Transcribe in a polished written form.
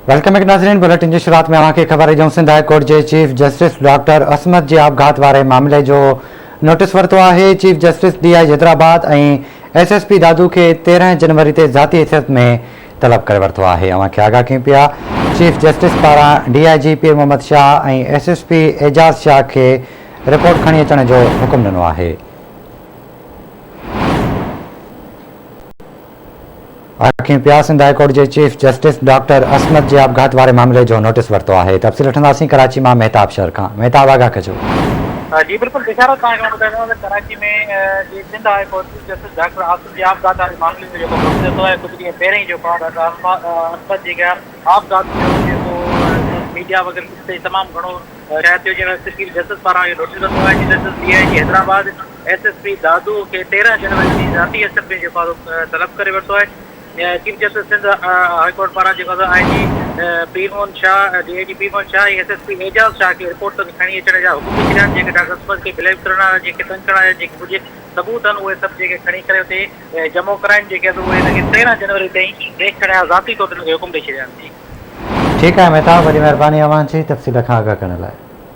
Welcome एक नाज़रीन bulletin जी शुरुआत में आके ख़बर है जो सिंध हाई कोर्ट के चीफ जस्टिस डॉक्टर असमत के आपघात वाले मामले जो नोटिस वरतो है। चीफ जस्टिस DI हैदराबाद और SSP दादू के 13 जनवरी से ज़ाती हैसियत में तलब कर वरतो है। अवांखे आगाह कई पिया चीफ जस्टिस पारा DIG पीर मोहम्मद शाह और SSP एजाज शाह के रिपोर्ट खणी अचण जो हुक्म दिनो है। आखिर पिया सिंध हाई कोर्ट के चीफ जस्टिस डॉक्टर असमत के आपघात वाले मामले जो नोटिस वरतो है। तफ़सील वठंदासीं कराची में मेहताब शहर का। मेहताब आगाह कजो। जी बिल्कुल बिशारत कराची में Sindh high court chief justice doctor Asif के आपघात वाले मामले में जो नोटिस है कुछ ॾींहं पहिरीं जो असमत जी आपघात मीडिया वगैरह से तमाम घणो चीफ जस्टिस पारा नोटिस वरतो है। Chief justice DIG Hyderabad SSP दादू के 13 जनवरी की ज़ाती हैसियत में तलब करे वरतो है। Chief justice Sindh high court पारा IG पीर मोहम्मद शाह DIG पीर मोहम्मद शाह SSP एजाज शाह के रिपोर्ट खणी अचण जा हुकुम ॾिना जेके डॉक्टर असमत के ब्लैक करणा जेके तंग करणा जेके कुछ सबूत आहिनि उहे सभु जेके खणी करे हुते जमो कराइनि जेके उहे हिनखे 13 जनवरी ताईं पेश करण जा ज़ाती तौर ते हुनखे हुकुम ॾेई छॾिया। ठीक है मेहताब, वॾी महिरबानी अवां जी तफ़सील खां आगाह करण लाइ।